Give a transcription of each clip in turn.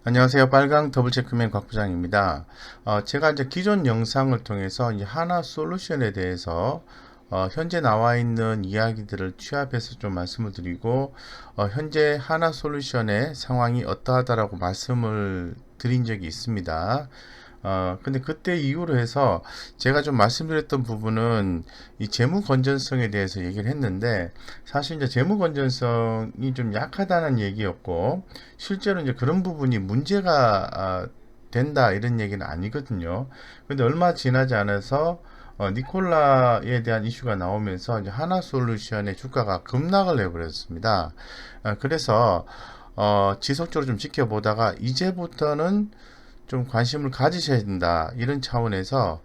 안녕하세요. 빨강 더블체크맨 곽 부장입니다. 제가 이제 기존 영상을 통해서 이 하나 솔루션에 대해서 현재 나와 있는 이야기들을 취합해서 좀 말씀을 드리고, 현재 하나 솔루션의 상황이 어떠하다라고 말씀을 드린 적이 있습니다. 근데 그때 이후로 해서 제가 좀 말씀드렸던 부분은 이 재무 건전성에 대해서 얘기를 했는데, 사실 이제 재무 건전성이 좀 약하다는 얘기였고, 실제로 이제 그런 부분이 문제가 된다 이런 얘기는 아니거든요. 근데 얼마 지나지 않아서 니콜라에 대한 이슈가 나오면서 이제 하나 솔루션의 주가가 급락을 해버렸습니다. 그래서 지속적으로 좀 지켜보다가 이제부터는 좀 관심을 가지셔야 된다 이런 차원에서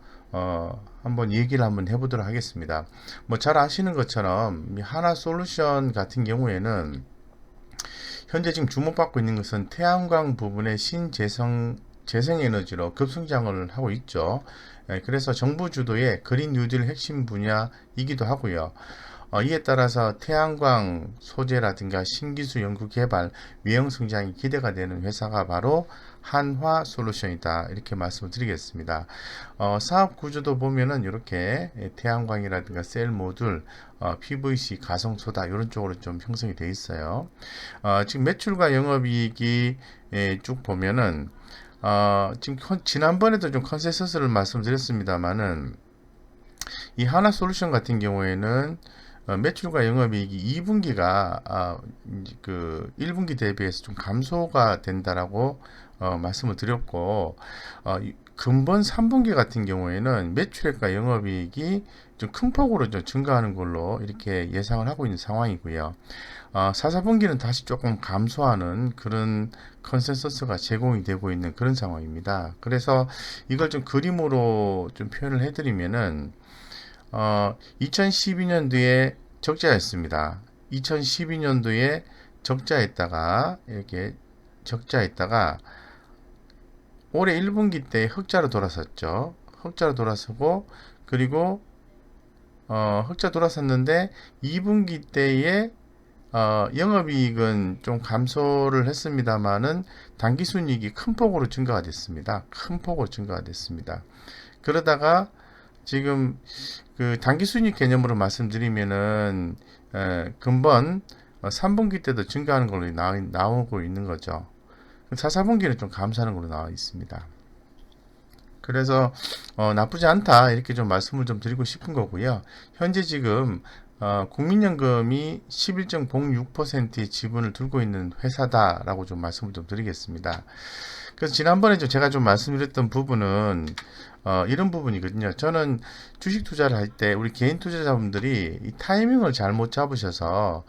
한번 얘기를 한번 해보도록 하겠습니다. 뭐 잘 아시는 것처럼 하나 솔루션 같은 경우에는 현재 지금 주목받고 있는 것은 태양광 부분의 재생에너지로 급성장을 하고 있죠. 그래서 정부 주도의 그린 뉴딜 핵심 분야이기도 하고요. 이에 따라서 태양광 소재라든가 신기술 연구 개발, 외형 성장이 기대가 되는 회사가 바로 한화 솔루션이다. 이렇게 말씀을 드리겠습니다. 사업 구조도 보면은 이렇게 태양광이라든가 셀 모듈, PVC, 가성소다 이런 쪽으로 좀 형성이 되어 있어요. 지금 매출과 영업이익이 쭉 보면은 지금 지난번에도 좀 컨센서스를 말씀드렸습니다만은 이 하나 솔루션 같은 경우에는 매출과 영업이익이 2분기가 그 1분기 대비해서 좀 감소가 된다라고 말씀을 드렸고, 근본 3분기 같은 경우에는 매출액과 영업이익이 좀 큰 폭으로 좀 증가하는 걸로 이렇게 예상을 하고 있는 상황이고요. 4, 4분기는 다시 조금 감소하는 그런 컨센서스가 제공이 되고 있는 그런 상황입니다. 그래서 이걸 좀 그림으로 좀 표현을 해드리면은 2012년도에 적자였습니다. 2012년도에 적자했다가 이렇게 적자했다가 올해 1분기 때 흑자로 돌아섰죠. 흑자로 돌아서고 그리고 흑자 돌아섰는데 2분기 때에 영업이익은 좀 감소를 했습니다만은 당기순이익이 큰 폭으로 증가가 됐습니다. 큰 폭으로 증가가 됐습니다. 그러다가 지금 그 당기순이익 개념으로 말씀드리면은 근본 3분기 때도 증가하는 걸로 나오고 있는 거죠. 4, 4분기는 좀 감소하는 걸로 나와 있습니다. 그래서 나쁘지 않다 이렇게 좀 말씀을 좀 드리고 싶은 거고요. 현재 지금 국민연금이 11.06%의 지분을 들고 있는 회사다라고 좀 말씀을 좀 드리겠습니다. 그래서 지난번에 제가 좀 말씀드렸던 부분은 이런 부분이거든요. 저는 주식 투자를 할 때 우리 개인 투자자분들이 이 타이밍을 잘못 잡으셔서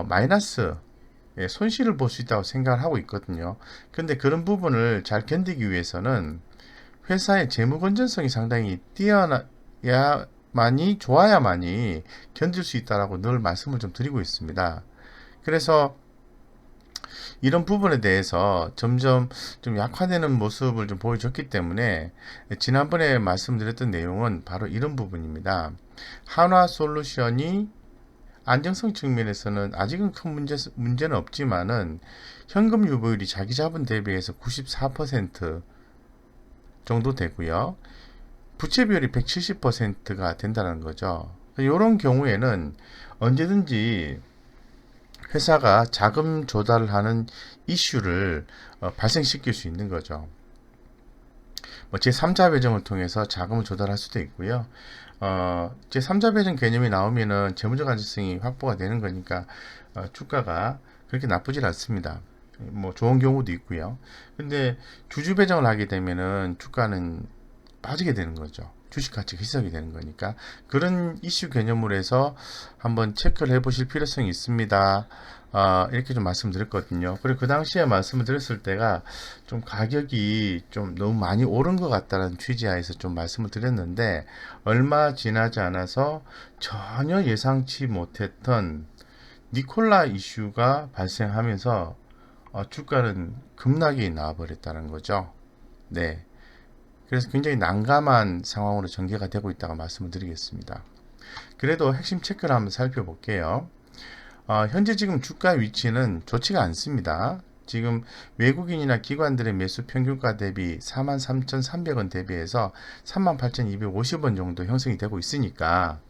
마이너스 손실을 볼 수 있다고 생각을 하고 있거든요. 근데 그런 부분을 잘 견디기 위해서는 회사의 재무 건전성이 상당히 뛰어나야만이 좋아야만이 견딜 수 있다라고 늘 말씀을 좀 드리고 있습니다. 그래서 이런 부분에 대해서 점점 좀 약화되는 모습을 좀 보여줬기 때문에 지난번에 말씀드렸던 내용은 바로 이런 부분입니다. 한화 솔루션이 안정성 측면에서는 아직은 큰 문제는 없지만은 현금 유보율이 자기 자본 대비해서 94% 정도 되고요. 부채 비율이 170%가 된다는 거죠. 이런 경우에는 언제든지 회사가 자금 조달을 하는 이슈를 발생시킬 수 있는 거죠. 뭐 제3자 배정을 통해서 자금을 조달할 수도 있고요. 제3자 배정 개념이 나오면은 재무적 안정성이 확보가 되는 거니까 주가가 그렇게 나쁘질 않습니다. 뭐 좋은 경우도 있고요. 근데 주주 배정을 하게 되면은 주가는 빠지게 되는 거죠. 주식 가치가 희석이 되는 거니까 그런 이슈 개념으로 해서 한번 체크를 해보실 필요성이 있습니다. 이렇게 좀 말씀드렸거든요. 그리고 그 당시에 말씀을 드렸을 때가 좀 가격이 좀 너무 많이 오른 것 같다는 취지하에서 좀 말씀을 드렸는데 얼마 지나지 않아서 전혀 예상치 못했던 니콜라 이슈가 발생하면서 주가는 급락이 나와버렸다는 거죠. 네. 그래서 굉장히 난감한 상황으로 전개가 되고 있다고 말씀을 드리겠습니다. 그래도 핵심 체크를 한번 살펴볼게요. 현재 지금 주가 위치는 좋지가 않습니다. 지금 외국인이나 기관들의 매수 평균가 대비 43,300원 대비해서 38,250원 정도 형성이 되고 있으니까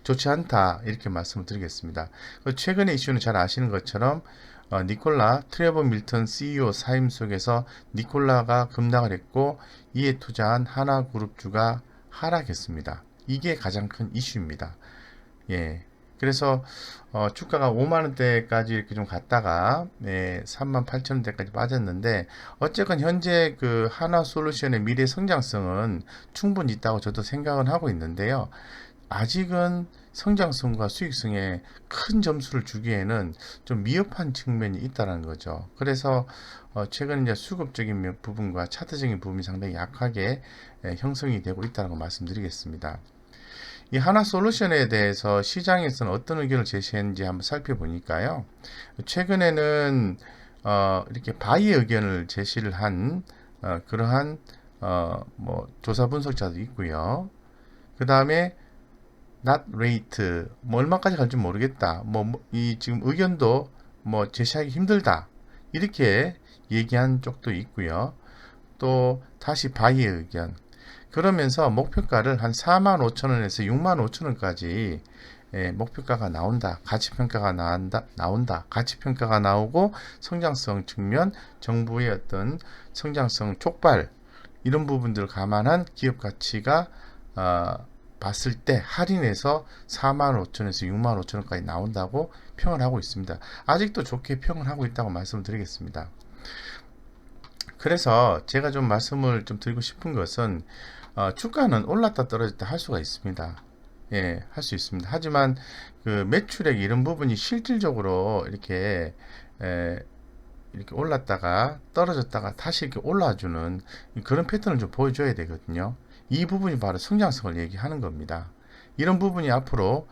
좋지 않다 이렇게 말씀을 드리겠습니다. 최근의 이슈는 잘 아시는 것처럼 니콜라 트레버 밀턴 CEO 사임 속에서 니콜라가 급락을 했고 이에 투자한 하나그룹주가 하락했습니다. 이게 가장 큰 이슈입니다. 예. 그래서 주가가 5만원대까지 이렇게 좀 갔다가 38,000원대까지 빠졌는데 어쨌건 현재 그 하나솔루션의 미래 성장성은 충분히 있다고 저도 생각은 하고 있는데요. 아직은 성장성과 수익성에 큰 점수를 주기에는 좀 미흡한 측면이 있다는 거죠. 그래서 최근 이제 수급적인 부분과 차트적인 부분이 상당히 약하게 형성이 되고 있다는 거 말씀드리겠습니다. 이 하나솔루션에 대해서 시장에서는 어떤 의견을 제시했는지 한번 살펴보니까요. 최근에는 이렇게 바이 의견을 제시를 한 그러한 뭐 조사 분석자도 있고요. 그 다음에 not rate 뭐 얼마까지 갈지 모르겠다. 이 지금 의견도 뭐 제시하기 힘들다. 이렇게 얘기한 쪽도 있고요. 또 다시 바이의 의견. 그러면서 목표가를 한 45,000원에서 65,000원까지 목표가가 나온다. 가치평가가 나온다. 가치평가가 나오고 성장성 측면, 정부의 어떤 성장성 촉발 이런 부분들을 감안한 기업 가치가 봤을 때 할인해서 45,000원에서 65,000원까지 나온다고 평을 하고 있습니다. 아직도 좋게 평을 하고 있다고 말씀을 드리겠습니다. 그래서 제가 좀 말씀을 좀 드리고 싶은 것은 주가는 올랐다 떨어졌다 할 수가 있습니다. 예, 할 수 있습니다. 하지만 그 매출액 이런 부분이 실질적으로 이렇게 올랐다가 떨어졌다가 다시 이렇게 올라주는 그런 패턴을 좀 보여줘야 되거든요. 이 부분이 바로 성장성을 얘기하는 겁니다. 이런 부분이 앞으로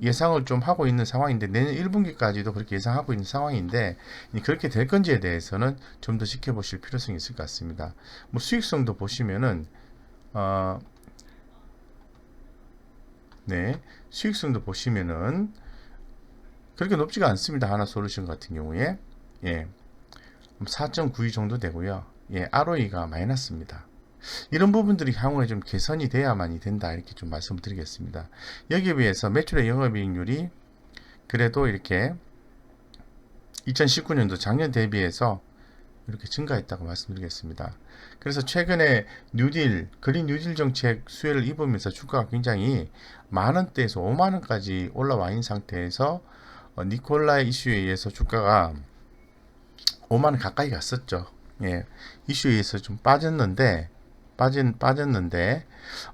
예상을 좀 하고 있는 상황인데 내년 1분기까지도 그렇게 예상하고 있는 상황인데 그렇게 될 건지에 대해서는 좀 더 지켜보실 필요성이 있을 것 같습니다. 뭐 수익성도 보시면은 수익성도 보시면은 그렇게 높지가 않습니다. 하나솔루션 같은 경우에 4.92 정도 되고요. ROE가 마이너스입니다. 이런 부분들이 향후에 좀 개선이 돼야만이 된다 이렇게 좀 말씀드리겠습니다. 여기에 비해서 매출의 영업이익률이 그래도 이렇게 2019년도 작년 대비해서 이렇게 증가했다고 말씀드리겠습니다. 그래서 최근에 그린 뉴딜 정책 수혜를 입으면서 주가가 굉장히 만원대에서 5만원까지 올라와 있는 상태에서 니콜라의 이슈에 의해서 주가가 5만원 가까이 갔었죠. 이슈에 의해서 좀 빠졌는데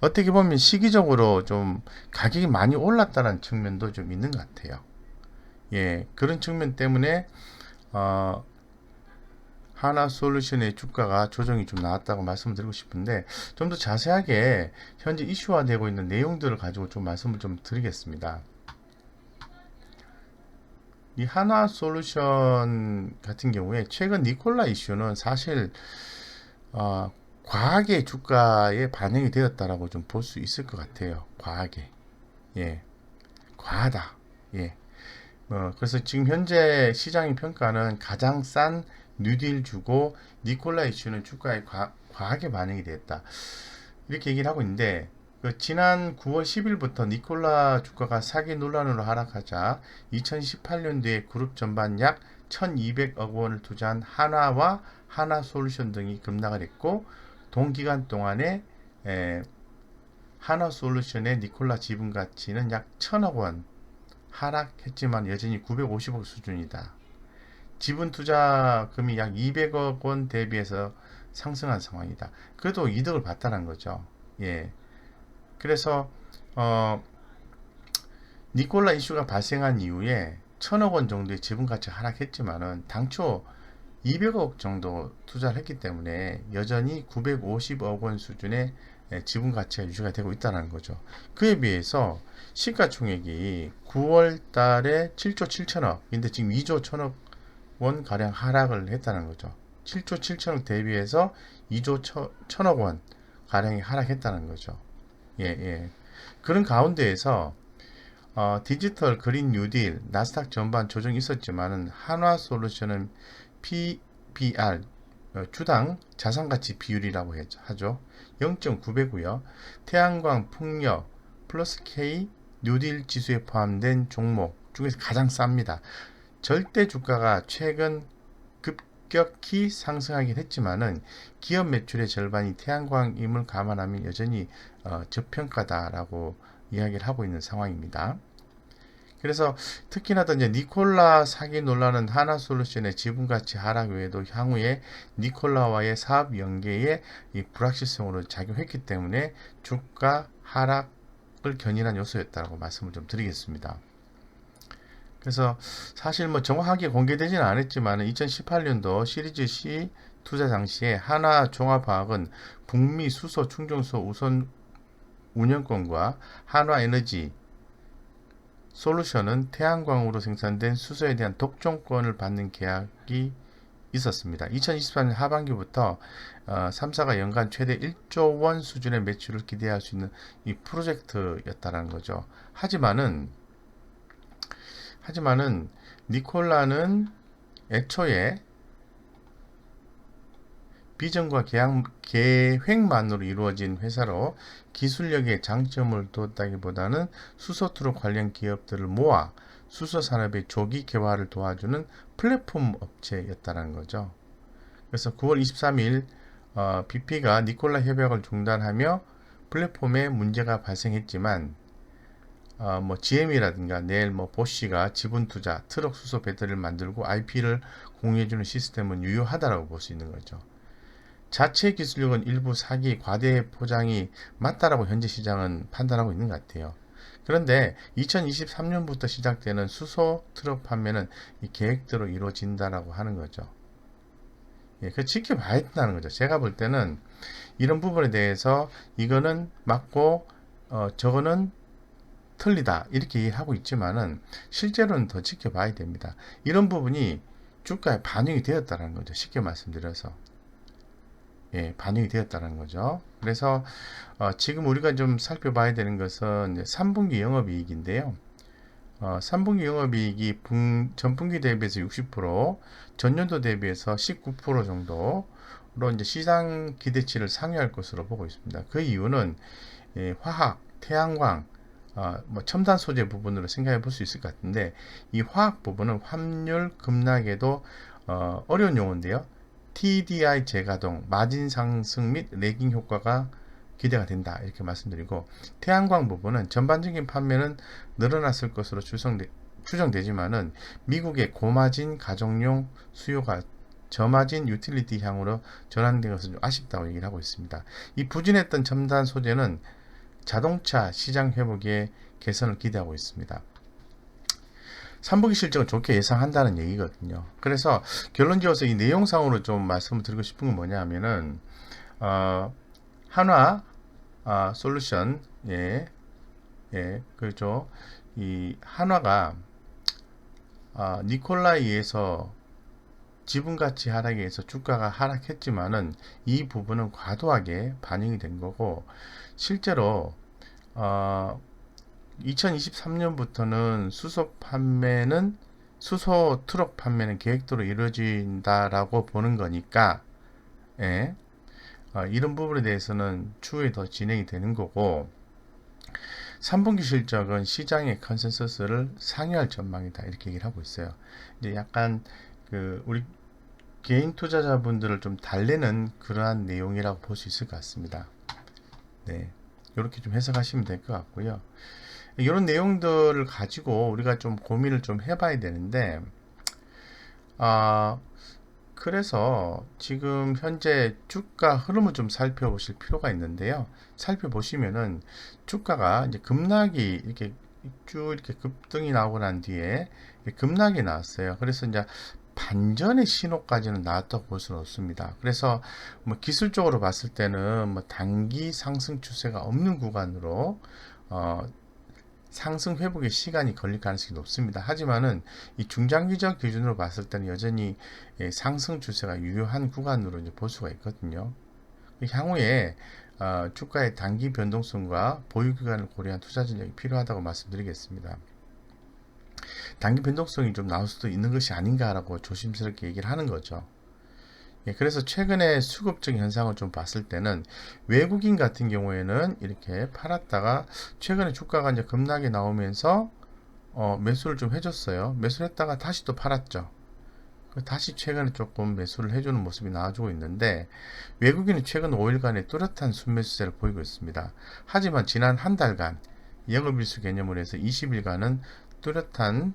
어떻게 보면 시기적으로 좀 가격이 많이 올랐다는 측면도 좀 있는 것 같아요. 그런 측면 때문에 하나솔루션의 주가가 조정이 좀 나왔다고 말씀을 드리고 싶은데 좀 더 자세하게 현재 이슈화되고 있는 내용들을 가지고 좀 말씀을 좀 드리겠습니다. 이 하나솔루션 같은 경우에 최근 니콜라 이슈는 사실 과하게 주가에 반영이 되었다라고 좀 볼 수 있을 것 같아요. 과하게. 과하다. 그래서 지금 현재 시장의 평가는 가장 싼 뉴딜 주고 니콜라 이슈는 주가에 과하게 반영이 됐다. 이렇게 얘기를 하고 있는데 지난 9월 10일부터 니콜라 주가가 사기 논란으로 하락하자 2018년도에 그룹 전반 약 1200억 원을 투자한 하나와 하나솔루션 등이 급락을 했고 동기간 동안에 하나솔루션의 니콜라 지분 가치는 약 1000억 원 하락했지만 여전히 950억 수준이다. 지분 투자금이 약 200억 원 대비해서 상승한 상황이다. 그래도 이득을 봤다는 거죠. 그래서 니콜라 이슈가 발생한 이후에 1000억 원 정도의 지분 가치가 하락했지만은 당초 200억 정도 투자를 했기 때문에 여전히 950억 원 수준의 지분 가치가 유지가 되고 있다는 거죠. 그에 비해서 시가총액이 9월 달에 7조 7천억 인데 지금 2조 1천억 원 가량 하락을 했다는 거죠. 7조 7천억 대비해서 2조 1천억 원 가량이 하락했다는 거죠. 그런 가운데에서 디지털 그린 뉴딜 나스닥 전반 조정이 있었지만은 한화솔루션은 PBR 주당 자산가치 비율이라고 하죠. 0.9배고요. 태양광, 풍력, 플러스 K, 뉴딜 지수에 포함된 종목 중에서 가장 쌉니다. 절대 주가가 최근 급격히 상승하긴 했지만은 기업 매출의 절반이 태양광임을 감안하면 여전히 저평가다라고 이야기를 하고 있는 상황입니다. 그래서 특히나 더 이제 니콜라 사기 논란은 하나솔루션의 지분가치 하락 외에도 향후에 니콜라와의 사업 연계에 이 불확실성으로 작용했기 때문에 주가 하락을 견인한 요소였다고 말씀을 좀 드리겠습니다. 그래서 사실 뭐 정확하게 공개되지는 않았지만 2018년도 시리즈 C 투자 당시에 한화종합화학은 북미 수소 충전소 우선 운영권과 한화에너지 솔루션은 태양광으로 생산된 수소에 대한 독점권을 받는 계약이 있었습니다. 2023년 하반기부터 3사가 연간 최대 1조 원 수준의 매출을 기대할 수 있는 이 프로젝트였다는 거죠. 하지만은 니콜라는 애초에 비전과 계획만으로 이루어진 회사로 기술력에 장점을 뒀다기보다는 수소트럭 관련 기업들을 모아 수소 산업의 조기 개화를 도와주는 플랫폼 업체였다는 거죠. 그래서 9월 23일 BP가 니콜라 협약을 중단하며 플랫폼에 문제가 발생했지만 뭐 GM이라든가 내일 뭐 보쉬가 지분 투자, 트럭 수소 배터리를 만들고 IP를 공유해주는 시스템은 유효하다라고 볼 수 있는 거죠. 자체 기술력은 일부 사기, 과대 포장이 맞다라고 현재 시장은 판단하고 있는 것 같아요. 그런데 2023년부터 시작되는 수소 트럭 판매는 이 계획대로 이루어진다라고 하는 거죠. 예, 그 지켜봐야 된다는 거죠. 제가 볼 때는 이런 부분에 대해서 이거는 맞고 저거는 틀리다 이렇게 얘기하고 있지만은 실제로는 더 지켜봐야 됩니다. 이런 부분이 주가에 반영이 되었다는 거죠. 쉽게 말씀드려서. 예, 반영이 되었다는 거죠. 그래서 지금 우리가 좀 살펴봐야 되는 것은 3분기 영업이익인데요. 3분기 영업이익이 전분기 대비해서 60%, 전년도 대비해서 19% 정도로 이제 시장 기대치를 상회할 것으로 보고 있습니다. 그 이유는 화학, 태양광, 뭐 첨단 소재 부분으로 생각해 볼 수 있을 것 같은데 이 화학 부분은 환율 급락에도 어려운 용어인데요. TDI 재가동, 마진 상승 및 레깅 효과가 기대가 된다 이렇게 말씀드리고 태양광 부분은 전반적인 판매는 늘어났을 것으로 추정되지만은 미국의 고마진 가정용 수요가 저마진 유틸리티 향으로 전환된 것은 좀 아쉽다고 얘기를 하고 있습니다. 이 부진했던 첨단 소재는 자동차 시장 회복에 개선을 기대하고 있습니다. 3분기 실적을 좋게 예상한다는 얘기거든요. 그래서 결론 지어서 이 내용상으로 좀 말씀을 드리고 싶은 건 뭐냐면은 한화 솔루션 그렇죠. 이 한화가 니콜라에 의해서 지분가치 하락에 의해서 주가가 하락했지만은 이 부분은 과도하게 반영이 된 거고 실제로 2023년부터는 수소 트럭 판매는 계획대로 이루어진다라고 보는 거니까 이런 부분에 대해서는 추후에 더 진행이 되는 거고 3분기 실적은 시장의 컨센서스를 상회할 전망이다 이렇게 얘기를 하고 있어요. 이제 약간 우리 개인 투자자분들을 좀 달래는 그러한 내용이라고 볼 수 있을 것 같습니다. 네, 이렇게 좀 해석하시면 될 것 같고요. 이런 내용들을 가지고 우리가 좀 고민을 좀 해봐야 되는데, 그래서 지금 현재 주가 흐름을 좀 살펴보실 필요가 있는데요. 살펴보시면은 주가가 이제 급락이 이렇게 쭉 이렇게 급등이 나오고 난 뒤에 급락이 나왔어요. 그래서 이제 반전의 신호까지는 나왔다고 볼 수는 없습니다. 그래서 뭐 기술적으로 봤을 때는 뭐 단기 상승 추세가 없는 구간으로 상승 회복의 시간이 걸릴 가능성이 높습니다. 하지만은 이 중장기적 기준으로 봤을 때는 여전히 상승 추세가 유효한 구간으로 이제 볼 수가 있거든요. 향후에 주가의 단기 변동성과 보유 기간을 고려한 투자 전략이 필요하다고 말씀드리겠습니다. 단기 변동성이 좀 나올 수도 있는 것이 아닌가라고 조심스럽게 얘기를 하는 거죠. 예, 그래서 최근에 수급적 현상을 좀 봤을 때는 외국인 같은 경우에는 이렇게 팔았다가 최근에 주가가 이제 급락이 나오면서 매수를 좀 해줬어요. 매수를 했다가 다시 또 팔았죠. 다시 최근에 조금 매수를 해주는 모습이 나와주고 있는데, 외국인은 최근 5일간의 뚜렷한 순매수세를 보이고 있습니다. 하지만 지난 한 달간 영업일수 개념으로 해서 20일간은 뚜렷한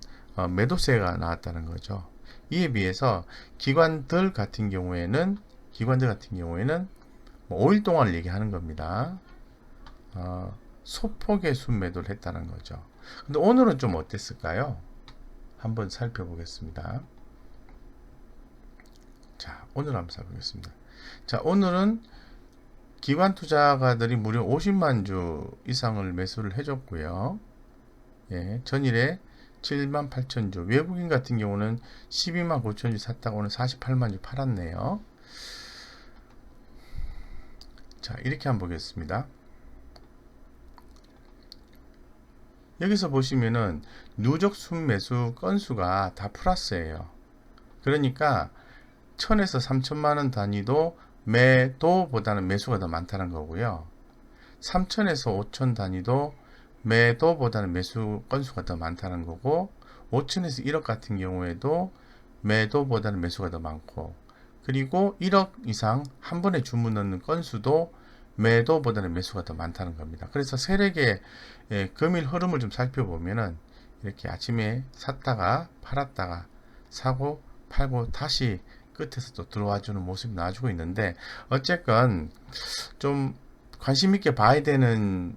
매도세가 나왔다는 거죠. 이에 비해서 기관들 같은 경우에는 5일 동안을 얘기하는 겁니다. 소폭의 순매도를 했다는 거죠. 근데 오늘은 좀 어땠을까요? 한번 살펴보겠습니다. 자, 오늘 한번 살펴보겠습니다. 자, 오늘은 기관 투자가들이 무려 50만 주 이상을 매수를 해줬고요. 예, 전일에 7만 8천 주, 외국인 같은 경우는 12만 9천 주 샀다가 오늘 48만 주 팔았네요. 자, 이렇게 한번 보겠습니다. 여기서 보시면은 누적 순매수 건수가 다 플러스예요. 그러니까 1000에서 3천만원 단위도 매도보다는 매수가 더 많다는 거고요. 3000에서 5000 단위도 매도보다는 매수 건수가 더 많다는 거고, 5000에서 1억 같은 경우에도 매도보다는 매수가 더 많고, 그리고 1억 이상 한 번에 주문 넣는 건수도 매도보다는 매수가 더 많다는 겁니다. 그래서 세력의 금일 흐름을 좀 살펴보면은 이렇게 아침에 샀다가 팔았다가 사고 팔고 다시 끝에서 또 들어와 주는 모습이 나와주고 있는데, 어쨌건 좀 관심 있게 봐야 되는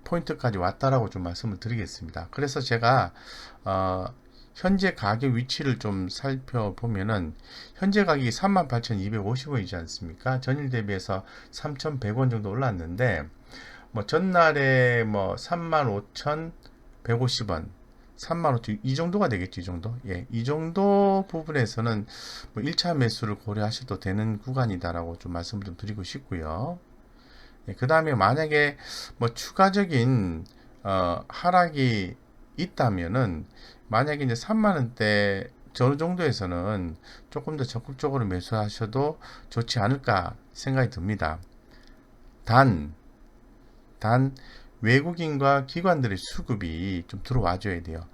포인트까지 왔다라고 좀 말씀을 드리겠습니다. 그래서 제가 현재 가격 위치를 좀 살펴보면은 현재 가격이 38,250원이지 않습니까? 전일 대비해서 3,100원 정도 올랐는데, 뭐 전날에 뭐 35,150원 35,000 이 정도가 되겠죠. 이 정도. 예, 이 정도 부분에서는 뭐 1차 매수를 고려하셔도 되는 구간이다라고 좀 말씀을 좀 드리고 싶고요. 예, 그 다음에 만약에 뭐 추가적인 하락이 있다면은, 만약에 이제 3만원대 어느 정도에서는 조금 더 적극적으로 매수하셔도 좋지 않을까 생각이 듭니다. 단 외국인과 기관들의 수급이 좀 들어와 줘야 돼요.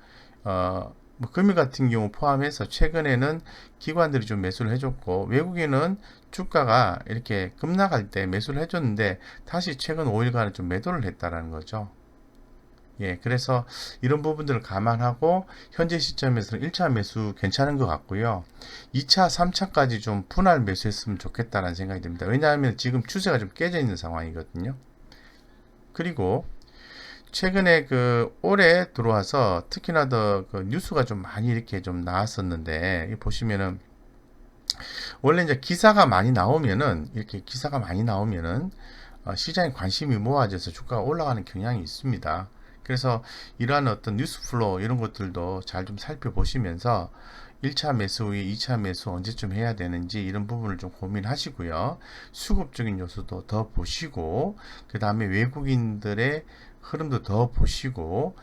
뭐 금일 같은 경우 포함해서 최근에는 기관들이 좀 매수를 해줬고, 외국인은 주가가 이렇게 급락할 때 매수를 해줬는데 다시 최근 5일간은 좀 매도를 했다라는 거죠. 예, 그래서 이런 부분들을 감안하고 현재 시점에서는 1차 매수 괜찮은 것 같고요. 2차, 3차까지 좀 분할 매수했으면 좋겠다는 생각이 듭니다. 왜냐하면 지금 추세가 좀 깨져 있는 상황이거든요. 그리고 최근에 올해 들어와서 특히나 더 뉴스가 좀 많이 이렇게 좀 나왔었는데, 보시면은 원래 이제 기사가 많이 나오면은 시장에 관심이 모아져서 주가가 올라가는 경향이 있습니다. 그래서 이러한 어떤 뉴스 플로우 이런 것들도 잘 좀 살펴보시면서 1차 매수 후에 2차 매수 언제쯤 해야 되는지 이런 부분을 좀 고민하시고요. 수급적인 요소도 더 보시고, 그 다음에 외국인들의 흐름도 더 보시고,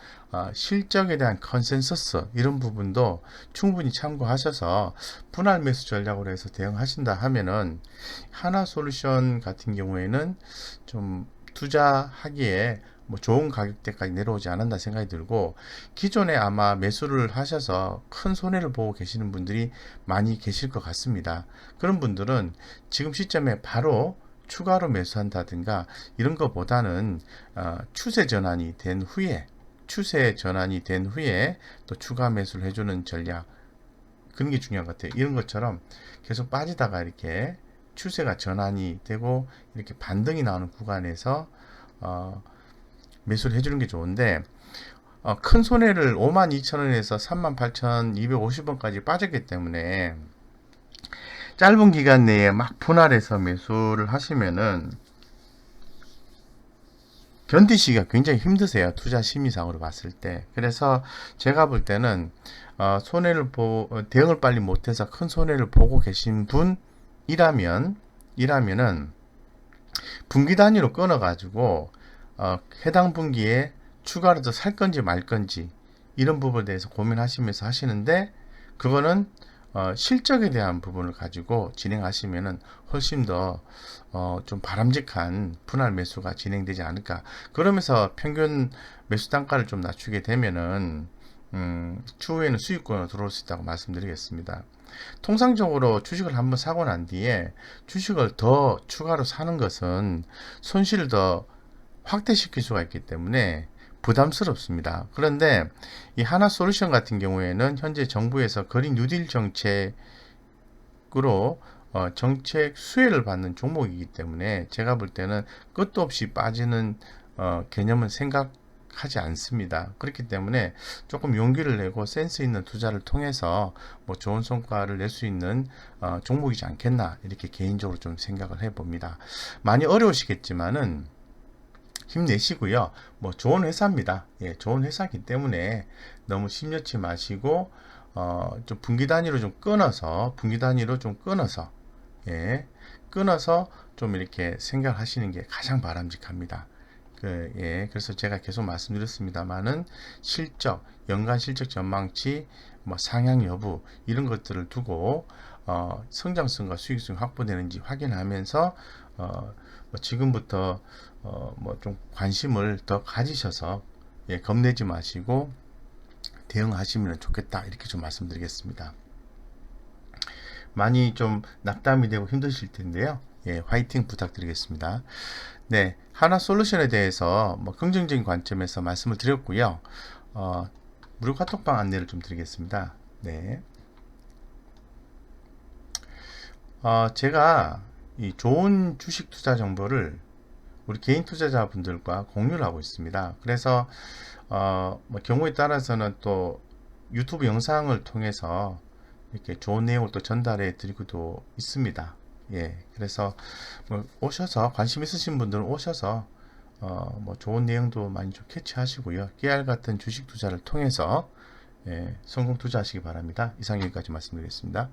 실적에 대한 컨센서스 이런 부분도 충분히 참고하셔서 분할 매수 전략으로 해서 대응하신다 하면은, 하나솔루션 같은 경우에는 좀 투자하기에 뭐 좋은 가격대까지 내려오지 않았나 생각이 들고, 기존에 아마 매수를 하셔서 큰 손해를 보고 계시는 분들이 많이 계실 것 같습니다. 그런 분들은 지금 시점에 바로 추가로 매수한다든가 이런 것보다는 추세 전환이 된 후에 또 추가 매수를 해주는 전략, 그런 게 중요한 것 같아요. 이런 것처럼 계속 빠지다가 이렇게 추세가 전환이 되고 이렇게 반등이 나오는 구간에서 매수를 해주는 게 좋은데, 큰 손해를 52,000원에서 38,250원까지 빠졌기 때문에 짧은 기간 내에 막 분할해서 매수를 하시면은 견디시기가 굉장히 힘드세요. 투자 심리상으로 봤을 때. 그래서 제가 볼 때는 대응을 빨리 못해서 큰 손해를 보고 계신 분이라면은 분기 단위로 끊어 가지고 해당 분기에 추가로 더 살 건지 말 건지 이런 부분에 대해서 고민하시면서 하시는데, 그거는 실적에 대한 부분을 가지고 진행하시면은 훨씬 더 좀 바람직한 분할 매수가 진행되지 않을까. 그러면서 평균 매수 단가를 좀 낮추게 되면은 추후에는 수익권으로 들어올 수 있다고 말씀드리겠습니다. 통상적으로 주식을 한번 사고 난 뒤에 주식을 더 추가로 사는 것은 손실을 더 확대시킬 수가 있기 때문에 부담스럽습니다. 그런데 이 하나솔루션 같은 경우에는 현재 정부에서 거린 뉴딜 정책으로 정책 수혜를 받는 종목이기 때문에 제가 볼 때는 끝도 없이 빠지는 개념은 생각하지 않습니다. 그렇기 때문에 조금 용기를 내고 센스 있는 투자를 통해서 뭐 좋은 성과를 낼 수 있는 종목이지 않겠나, 이렇게 개인적으로 좀 생각을 해봅니다. 많이 어려우시겠지만은 힘내시고요. 뭐 좋은 회사입니다. 예, 좋은 회사이기 때문에 너무 심려치 마시고 좀 분기 단위로 좀 끊어서 예, 끊어서 좀 이렇게 생각하시는 게 가장 바람직합니다. 예, 그래서 제가 계속 말씀드렸습니다만은 실적, 연간 실적 전망치, 뭐 상향 여부 이런 것들을 두고 성장성과 수익성이 확보되는지 확인하면서 뭐 지금부터 뭐 좀 관심을 더 가지셔서 예, 겁내지 마시고 대응하시면 좋겠다, 이렇게 좀 말씀드리겠습니다. 많이 좀 낙담이 되고 힘드실 텐데요. 예, 화이팅 부탁드리겠습니다. 네, 하나솔루션에 대해서 뭐 긍정적인 관점에서 말씀을 드렸고요. 무료 카톡방 안내를 좀 드리겠습니다. 네, 제가 이 좋은 주식 투자 정보를 우리 개인 투자자분들과 공유를 하고 있습니다. 그래서 뭐 경우에 따라서는 또 유튜브 영상을 통해서 이렇게 좋은 내용을 또 전달해 드리고도 있습니다. 예, 그래서 뭐 오셔서 관심 있으신 분들은 오셔서 뭐 좋은 내용도 많이 좀 캐치하시고요. 깨알 같은 주식 투자를 통해서 예, 성공 투자하시기 바랍니다. 이상 여기까지 말씀드리겠습니다.